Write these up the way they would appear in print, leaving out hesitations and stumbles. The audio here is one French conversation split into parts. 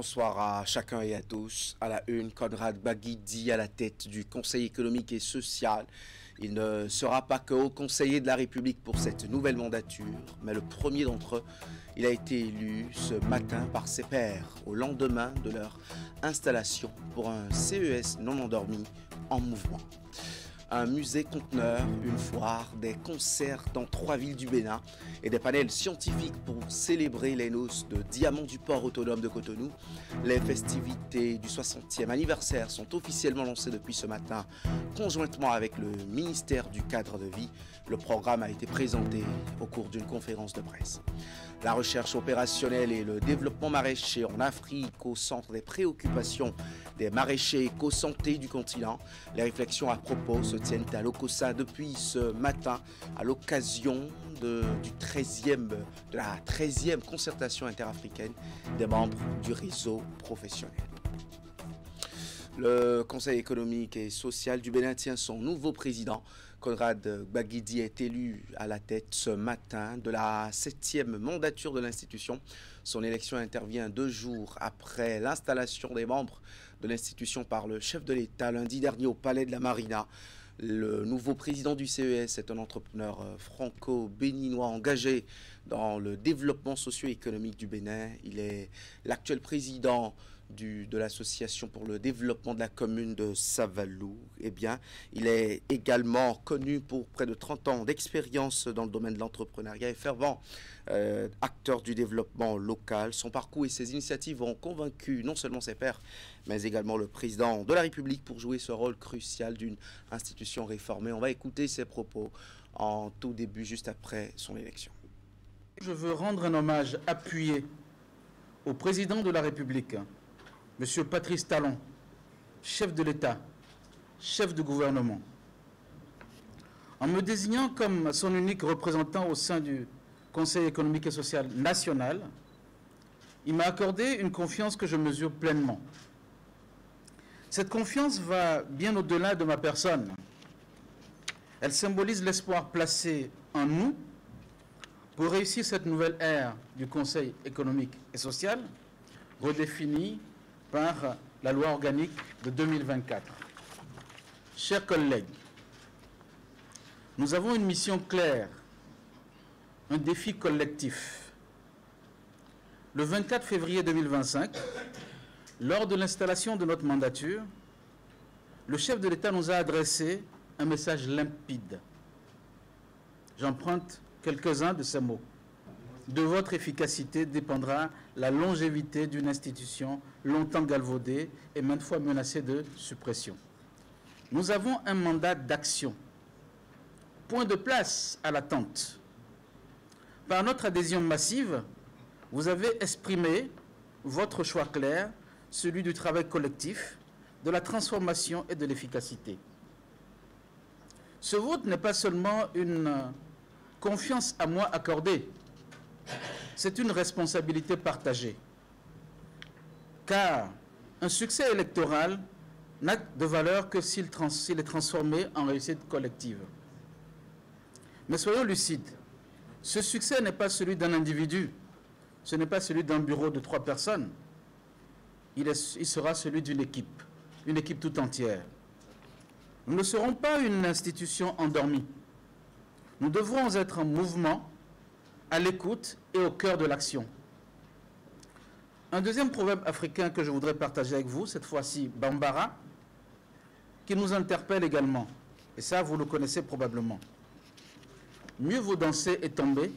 Bonsoir à chacun et à tous. À la une, Conrad Baguidi à la tête du Conseil économique et social. Il ne sera pas que haut conseiller de la République pour cette nouvelle mandature, mais le premier d'entre eux. Il a été élu ce matin par ses pairs au lendemain de leur installation pour un CES non endormi en mouvement. Un musée conteneur, une foire, des concerts dans 3 villes du Bénin et des panels scientifiques pour célébrer les noces de Diamant du Port autonome de Cotonou. Les festivités du 60e anniversaire sont officiellement lancées depuis ce matin, conjointement avec le ministère du Cadre de Vie. Le programme a été présenté au cours d'une conférence de presse. La recherche opérationnelle et le développement maraîcher en Afrique au centre des préoccupations des maraîchers éco-santé du continent. Les réflexions à propos se tiennent à Lokossa depuis ce matin à l'occasion de la 13e concertation interafricaine des membres du réseau professionnel. Le Conseil économique et social du Bénin tient son nouveau président. Conrad Baguidi est élu à la tête ce matin de la 7e mandature de l'institution. Son élection intervient 2 jours après l'installation des membres de l'institution par le chef de l'État lundi dernier au Palais de la Marina. Le nouveau président du CES est un entrepreneur franco-béninois engagé dans le développement socio-économique du Bénin. Il est l'actuel président de l'association pour le développement de la commune de Savalou. Eh bien, il est également connu pour près de 30 ans d'expérience dans le domaine de l'entrepreneuriat et fervent acteur du développement local. Son parcours et ses initiatives ont convaincu non seulement ses pairs, mais également le président de la République pour jouer ce rôle crucial d'une institution réformée. On va écouter ses propos en tout début, juste après son élection. Je veux rendre un hommage appuyé au président de la République, M. Patrice Talon, chef de l'État, chef de gouvernement. En me désignant comme son unique représentant au sein du Conseil économique et social national, il m'a accordé une confiance que je mesure pleinement. Cette confiance va bien au-delà de ma personne. Elle symbolise l'espoir placé en nous pour réussir cette nouvelle ère du Conseil économique et social, redéfinie par la loi organique de 2024. Chers collègues, nous avons une mission claire, un défi collectif. Le 24 février 2025, lors de l'installation de notre mandature, le chef de l'État nous a adressé un message limpide. J'emprunte quelques-uns de ces mots. De votre efficacité dépendra la longévité d'une institution longtemps galvaudée et maintes fois menacée de suppression. Nous avons un mandat d'action. Point de place à l'attente. Par notre adhésion massive, vous avez exprimé votre choix clair, celui du travail collectif, de la transformation et de l'efficacité. Ce vote n'est pas seulement une confiance à moi accordée, c'est une responsabilité partagée. Car un succès électoral n'a de valeur que s'il est transformé en réussite collective. Mais soyons lucides, ce succès n'est pas celui d'un individu, ce n'est pas celui d'un bureau de 3 personnes, il sera celui d'une équipe tout entière. Nous ne serons pas une institution endormie. Nous devrons être en mouvement, à l'écoute et au cœur de l'action. Un deuxième proverbe africain que je voudrais partager avec vous, cette fois-ci Bambara, qui nous interpelle également. Et ça, vous le connaissez probablement. Mieux vaut danser et tomber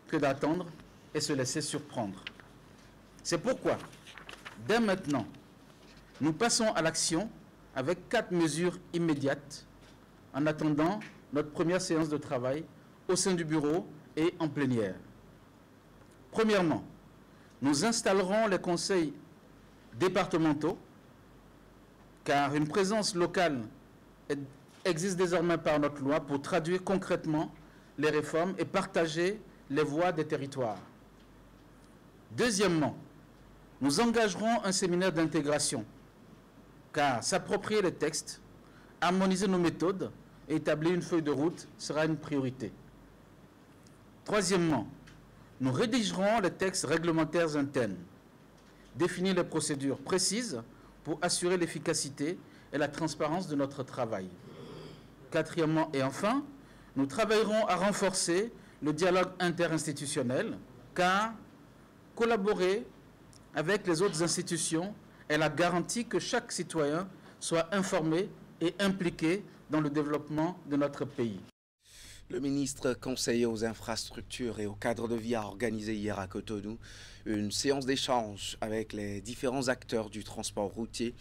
que d'attendre et se laisser surprendre. C'est pourquoi, dès maintenant, nous passons à l'action avec 4 mesures immédiates en attendant notre première séance de travail au sein du bureau et en plénière. Premièrement, nous installerons les conseils départementaux car une présence locale existe désormais par notre loi pour traduire concrètement les réformes et partager les voix des territoires. Deuxièmement, nous engagerons un séminaire d'intégration car s'approprier les textes, harmoniser nos méthodes et établir une feuille de route sera une priorité. Troisièmement, nous rédigerons les textes réglementaires internes définir les procédures précises pour assurer l'efficacité et la transparence de notre travail. Quatrièmement et enfin, nous travaillerons à renforcer le dialogue interinstitutionnel, car collaborer avec les autres institutions est la garantie que chaque citoyen soit informé et impliqué dans le développement de notre pays. Le ministre conseiller aux infrastructures et au cadre de vie a organisé hier à Cotonou une séance d'échange avec les différents acteurs du transport routier.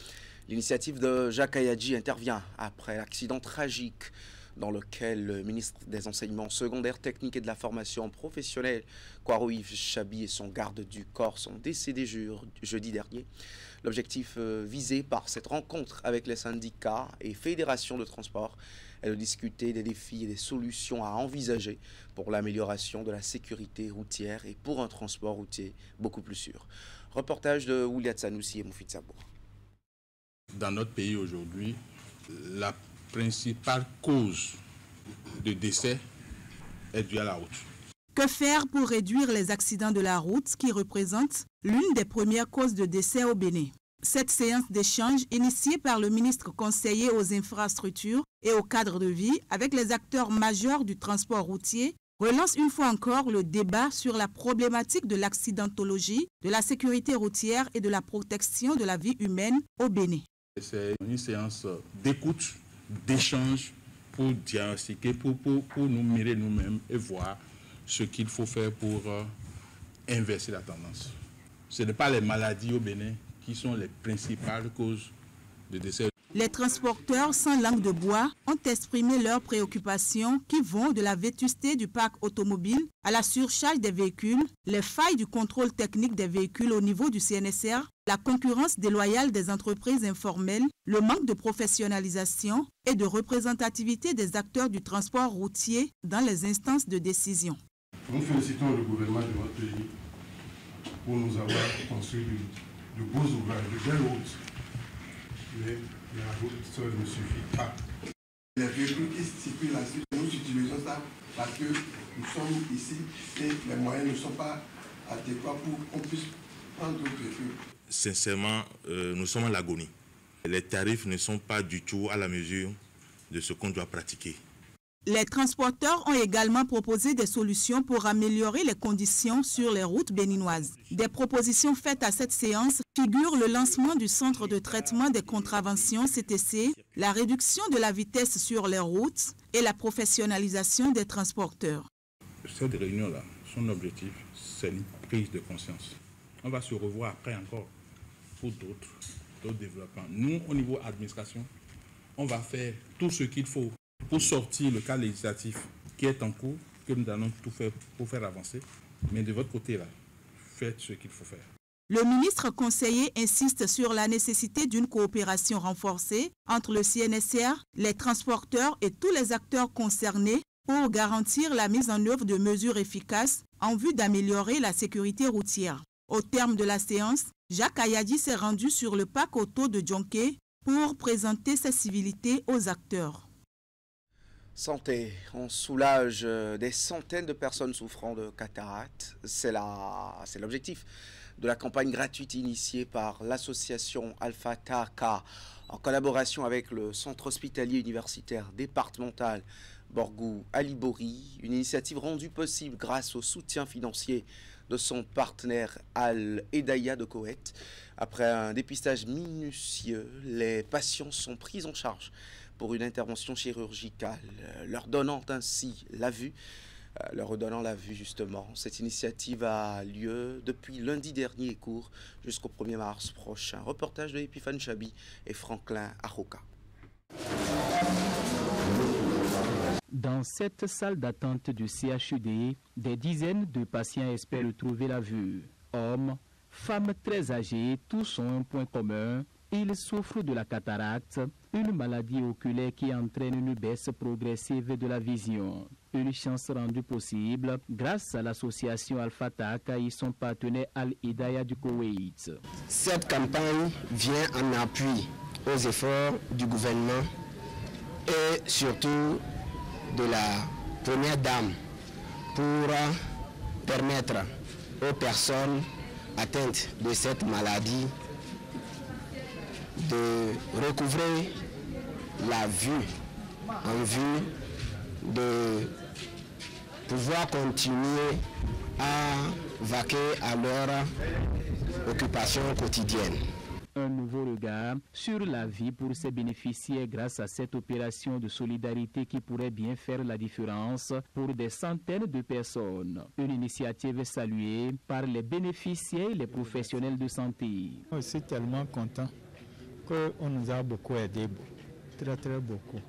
L'initiative de Jacques Ayadji intervient après l'accident tragique dans lequel le ministre des Enseignements secondaires, techniques et de la formation professionnelle, Kwaro-Yves Chabi, et son garde du corps sont décédés jeudi dernier. L'objectif visé par cette rencontre avec les syndicats et fédérations de transport est de discuter des défis et des solutions à envisager pour l'amélioration de la sécurité routière et pour un transport routier beaucoup plus sûr. Reportage de Ouliat Sanoussi et Moufid Sabour. Dans notre pays aujourd'hui, la principale cause de décès est due à la route. Que faire pour réduire les accidents de la route qui représentent l'une des premières causes de décès au Bénin? Cette séance d'échange, initiée par le ministre conseiller aux infrastructures et au cadre de vie avec les acteurs majeurs du transport routier, relance une fois encore le débat sur la problématique de l'accidentologie, de la sécurité routière et de la protection de la vie humaine au Bénin. C'est une séance d'écoute, d'échange pour diagnostiquer, pour nous mirer nous-mêmes et voir ce qu'il faut faire pour inverser la tendance. Ce n'est pas les maladies au Bénin qui sont les principales causes de décès. Les transporteurs sans langue de bois ont exprimé leurs préoccupations qui vont de la vétusté du parc automobile à la surcharge des véhicules, les failles du contrôle technique des véhicules au niveau du CNSR, la concurrence déloyale des entreprises informelles, le manque de professionnalisation et de représentativité des acteurs du transport routier dans les instances de décision. Nous félicitons le gouvernement de notre pays pour nous avoir construit de beaux ouvrages, de belles routes. Mais la route seule ne suffit pas. Les véhicules qui circulent là-dessus, nous utilisons ça parce que nous sommes ici et les moyens ne sont pas adéquats pour qu'on puisse prendre d'autres véhicules. Sincèrement, nous sommes à l'agonie. Les tarifs ne sont pas du tout à la mesure de ce qu'on doit pratiquer. Les transporteurs ont également proposé des solutions pour améliorer les conditions sur les routes béninoises. Des propositions faites à cette séance figurent le lancement du centre de traitement des contraventions CTC, la réduction de la vitesse sur les routes et la professionnalisation des transporteurs. Cette réunion-là, son objectif, c'est une prise de conscience. On va se revoir après encore pour d'autres développements. Nous, au niveau administration, on va faire tout ce qu'il faut pour sortir le cadre législatif qui est en cours, que nous allons tout faire pour faire avancer. Mais de votre côté, là, faites ce qu'il faut faire. Le ministre conseiller insiste sur la nécessité d'une coopération renforcée entre le CNSR, les transporteurs et tous les acteurs concernés pour garantir la mise en œuvre de mesures efficaces en vue d'améliorer la sécurité routière. Au terme de la séance, Jacques Ayadji s'est rendu sur le parc auto de Djonké pour présenter ses civilités aux acteurs. Santé, on soulage des centaines de personnes souffrant de cataracte. C'est l'objectif de la campagne gratuite initiée par l'association Alpha Taka en collaboration avec le centre hospitalier universitaire départemental Borgou Alibori. Une initiative rendue possible grâce au soutien financier de son partenaire Al-Edaya de Koweït. Après un dépistage minutieux, les patients sont pris en charge pour une intervention chirurgicale, leur redonnant la vue justement. Cette initiative a lieu depuis lundi dernier et court jusqu'au 1er mars prochain. Reportage de Epiphane Chabi et Franklin Aroka. Dans cette salle d'attente du CHUD, des dizaines de patients espèrent trouver la vue. Hommes, femmes très âgées, tous ont un point commun. Ils souffrent de la cataracte, une maladie oculaire qui entraîne une baisse progressive de la vision. Une chance rendue possible grâce à l'association Alpha Taka et son partenaire Al-Hidaya du Koweït. Cette campagne vient en appui aux efforts du gouvernement et surtout de la première dame pour permettre aux personnes atteintes de cette maladie de recouvrer la vue en vue de pouvoir continuer à vaquer à leur occupation quotidienne. Un nouveau regard sur la vie pour ces bénéficiaires grâce à cette opération de solidarité qui pourrait bien faire la différence pour des centaines de personnes. Une initiative saluée par les bénéficiaires et les professionnels de santé. Je suis tellement content qu'on nous a beaucoup aidés, très très beaucoup.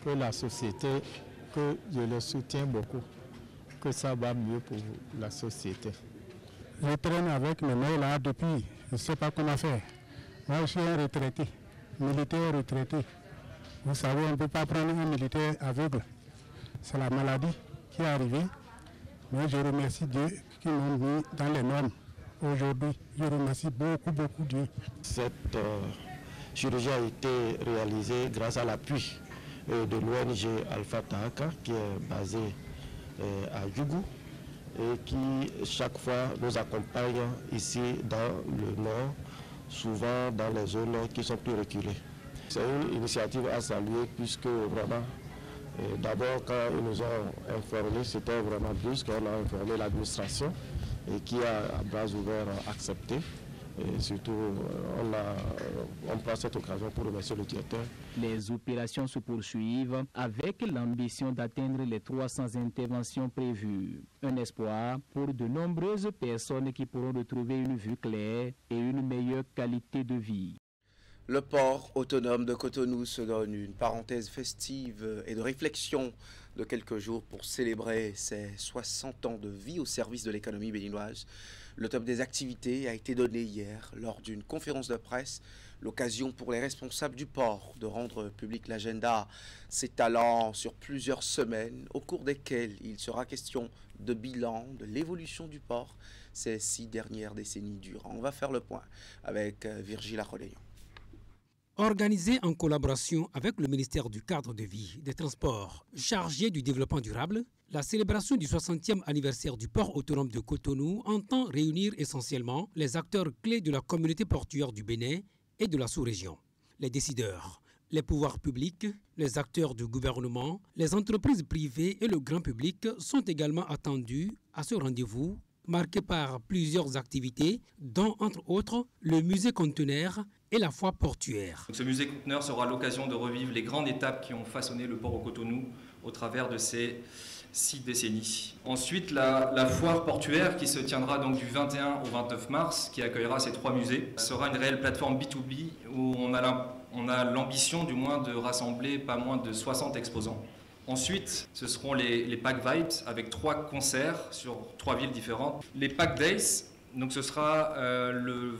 Que la société, que je le soutiens beaucoup, que ça va mieux pour la société. Je traîne avec mes mains là depuis, je ne sais pas comment faire. Moi, je suis un retraité, militaire retraité. Vous savez, on ne peut pas prendre un militaire aveugle. C'est la maladie qui est arrivée. Mais je remercie Dieu qui m'a mis dans les normes. Aujourd'hui, je remercie beaucoup Dieu. Cette chirurgie a été réalisée grâce à l'appui de l'ONG Alpha Tahaka qui est basée à Yougou et qui chaque fois nous accompagne ici dans le nord, souvent dans les zones qui sont plus reculées. C'est une initiative à saluer puisque vraiment, d'abord quand ils nous ont informés, c'était vraiment brusque, on a informé l'administration et qui a à bras ouverts accepté. Et surtout, on prend cette occasion pour remercier le directeur. Les opérations se poursuivent avec l'ambition d'atteindre les 300 interventions prévues. Un espoir pour de nombreuses personnes qui pourront retrouver une vue claire et une meilleure qualité de vie. Le port autonome de Cotonou se donne une parenthèse festive et de réflexion de quelques jours pour célébrer ses 60 ans de vie au service de l'économie béninoise. Le top des activités a été donné hier lors d'une conférence de presse, l'occasion pour les responsables du port de rendre public l'agenda s'étalant sur plusieurs semaines, au cours desquelles il sera question de bilan de l'évolution du port ces 6 dernières décennies durant. On va faire le point avec Virgile Arroléon. Organisé en collaboration avec le ministère du Cadre de vie, des Transports, chargé du développement durable, la célébration du 60e anniversaire du port autonome de Cotonou entend réunir essentiellement les acteurs clés de la communauté portuaire du Bénin et de la sous-région. Les décideurs, les pouvoirs publics, les acteurs du gouvernement, les entreprises privées et le grand public sont également attendus à ce rendez-vous marqué par plusieurs activités, dont entre autres le musée conteneur et la foire portuaire. Ce musée conteneur sera l'occasion de revivre les grandes étapes qui ont façonné le port au Cotonou au travers de ces 6 décennies. Ensuite, la foire portuaire qui se tiendra donc du 21 au 29 mars, qui accueillera ces 3 musées, sera une réelle plateforme B2B où on a l'ambition du moins de rassembler pas moins de 60 exposants. Ensuite, ce seront les Pack Vibes avec 3 concerts sur 3 villes différentes. Les Pack Days, donc ce sera le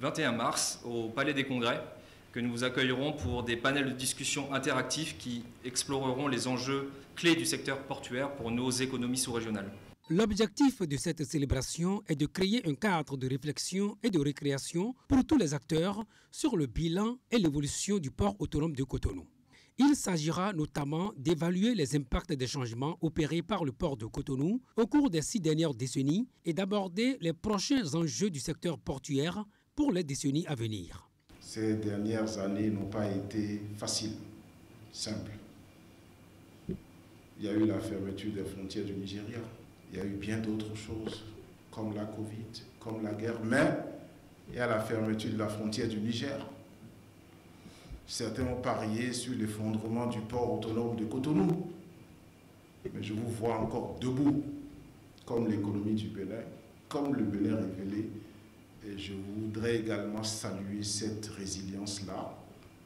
21 mars au Palais des Congrès que nous vous accueillerons pour des panels de discussion interactifs qui exploreront les enjeux clés du secteur portuaire pour nos économies sous-régionales. L'objectif de cette célébration est de créer un cadre de réflexion et de récréation pour tous les acteurs sur le bilan et l'évolution du port autonome de Cotonou. Il s'agira notamment d'évaluer les impacts des changements opérés par le port de Cotonou au cours des 6 dernières décennies et d'aborder les prochains enjeux du secteur portuaire pour les décennies à venir. Ces dernières années n'ont pas été faciles, simples. Il y a eu la fermeture des frontières du Nigeria. Il y a eu bien d'autres choses, comme la Covid, comme la guerre. Mais il y a la fermeture de la frontière du Niger. Certains ont parié sur l'effondrement du port autonome de Cotonou. Mais je vous vois encore debout, comme l'économie du Bénin, comme le Bénin révélé. Et je voudrais également saluer cette résilience-là,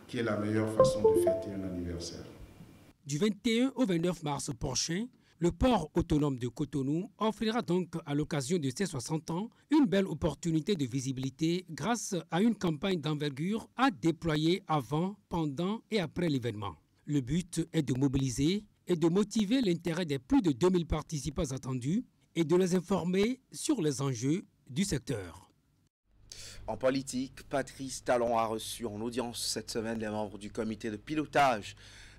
qui est la meilleure façon de fêter un anniversaire. Du 21 au 29 mars prochain, le port autonome de Cotonou offrira donc à l'occasion de ses 60 ans une belle opportunité de visibilité grâce à une campagne d'envergure à déployer avant, pendant et après l'événement. Le but est de mobiliser et de motiver l'intérêt des plus de 2000 participants attendus et de les informer sur les enjeux du secteur. En politique, Patrice Talon a reçu en audience cette semaine les membres du comité de pilotage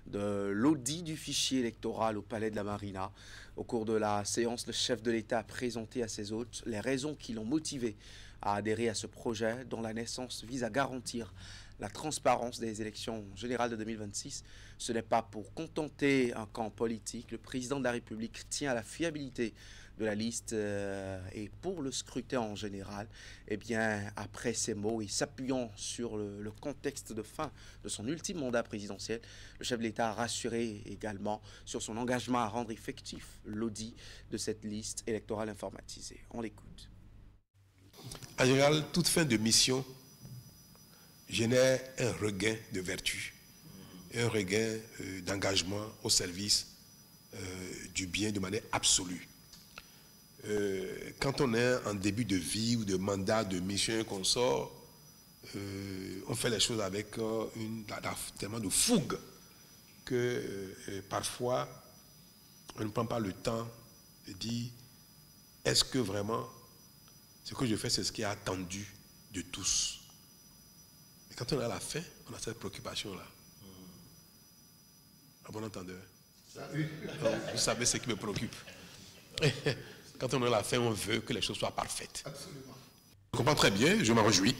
de l'audit du fichier électoral au Palais de la Marina. Au cours de la séance, le chef de l'État a présenté à ses hôtes les raisons qui l'ont motivé à adhérer à ce projet dont la naissance vise à garantir la transparence des élections générales de 2026. Ce n'est pas pour contenter un camp politique. Le président de la République tient à la fiabilité de la liste et pour le scrutin en général. Eh bien, après ces mots et s'appuyant sur le contexte de fin de son ultime mandat présidentiel, le chef de l'État a rassuré également sur son engagement à rendre effectif l'audit de cette liste électorale informatisée. On l'écoute. En général, toute fin de mission génère un regain de vertu, un regain d'engagement au service du bien de manière absolue. Quand on est en début de vie ou de mandat, de mission qu'on sort, on fait les choses avec tellement de fougue que parfois on ne prend pas le temps de dire est-ce que vraiment ce que je fais c'est ce qui est attendu de tous. Et quand on est à la fin, on a cette préoccupation-là. À bon entendeur. Vous savez ce qui me préoccupe. Quand on est à la fin, on veut que les choses soient parfaites. Absolument. Je comprends très bien, je m'en réjouis.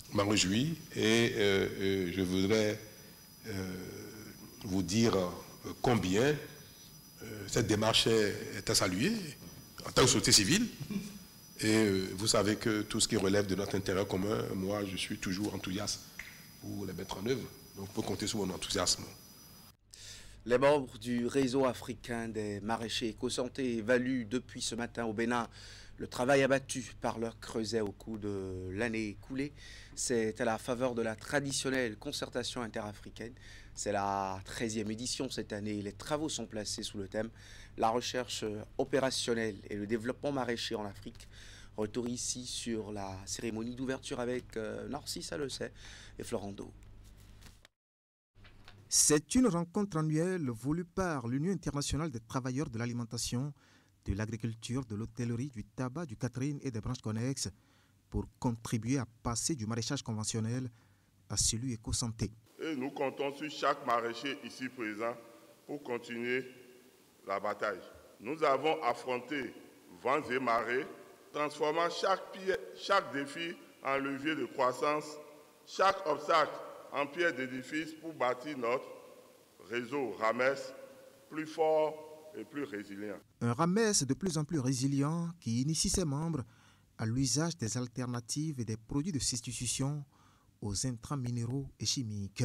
Je m'en réjouis et je voudrais vous dire combien cette démarche est à saluer en tant que société civile. Et vous savez que tout ce qui relève de notre intérêt commun, moi je suis toujours enthousiaste pour les mettre en œuvre. Donc vous pouvez compter sur mon enthousiasme. Les membres du réseau africain des maraîchers éco-santé évaluent depuis ce matin au Bénin le travail abattu par leur creuset au cours de l'année écoulée. C'est à la faveur de la traditionnelle concertation interafricaine. C'est la 13e édition cette année. Les travaux sont placés sous le thème « La recherche opérationnelle et le développement maraîcher en Afrique ». Retour ici sur la cérémonie d'ouverture avec Narcisse Alessay et Florando. C'est une rencontre annuelle voulue par l'Union internationale des travailleurs de l'alimentation, de l'agriculture, de l'hôtellerie, du tabac, du catering et des branches connexes pour contribuer à passer du maraîchage conventionnel à celui éco-santé. Et nous comptons sur chaque maraîcher ici présent pour continuer la bataille. Nous avons affronté vents et marées, transformant chaque défi en levier de croissance, chaque obstacle en pierre d'édifice pour bâtir notre réseau RAMES plus fort et plus résilient. Un RAMES de plus en plus résilient qui initie ses membres à l'usage des alternatives et des produits de substitution aux intrants minéraux et chimiques.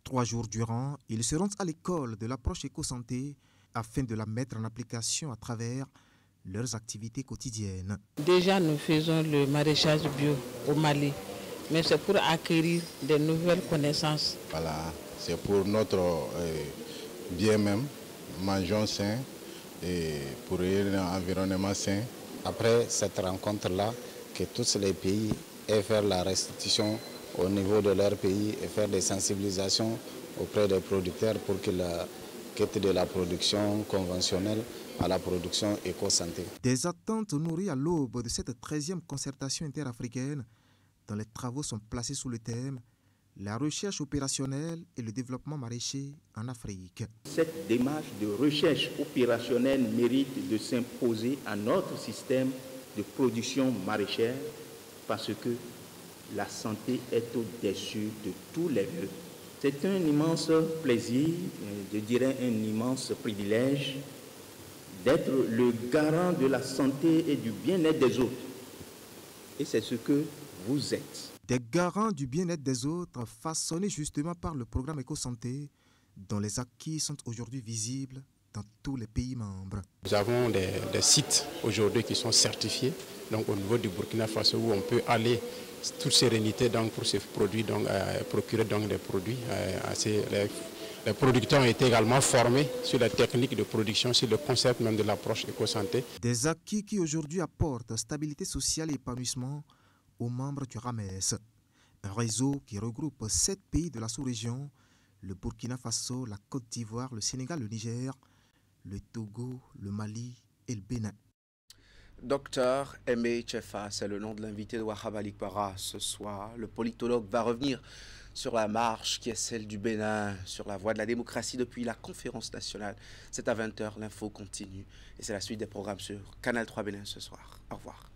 3 jours durant, ils se rendent à l'école de l'approche éco-santé afin de la mettre en application à travers leurs activités quotidiennes. Déjà, nous faisons le maraîchage bio au Mali, mais c'est pour acquérir de nouvelles connaissances. Voilà, c'est pour notre bien même, mangeons sain et pour un environnement sain. Après cette rencontre-là, que tous les pays aient fait la restitution au niveau de leur pays et faire des sensibilisations auprès des producteurs pour qu'ils quittent de la production conventionnelle à la production éco-santé. Des attentes nourries à l'aube de cette 13e concertation interafricaine dont les travaux sont placés sous le thème « La recherche opérationnelle et le développement maraîcher en Afrique ». Cette démarche de recherche opérationnelle mérite de s'imposer à notre système de production maraîchère parce que la santé est au-dessus de tous les vœux. C'est un immense plaisir, je dirais un immense privilège d'être le garant de la santé et du bien-être des autres. Et c'est ce que vous êtes. Des garants du bien-être des autres façonnés justement par le programme Éco-Santé dont les acquis sont aujourd'hui visibles dans tous les pays membres. Nous avons des sites aujourd'hui qui sont certifiés donc au niveau du Burkina Faso où on peut aller toute sérénité donc, pour ces produits, donc, procurer donc, des produits. Les producteurs ont été également formés sur la technique de production, sur le concept même de l'approche éco-santé. Des acquis qui aujourd'hui apportent stabilité sociale et épanouissement aux membres du RAMES. Un réseau qui regroupe 7 pays de la sous-région, le Burkina Faso, la Côte d'Ivoire, le Sénégal, le Niger, le Togo, le Mali et le Bénin. Docteur Aimé Tchefa, c'est le nom de l'invité de Wahab Ali Para ce soir. Le politologue va revenir sur la marche qui est celle du Bénin sur la voie de la démocratie depuis la conférence nationale. C'est à 20 h, l'info continue et c'est la suite des programmes sur Canal 3 Bénin ce soir. Au revoir.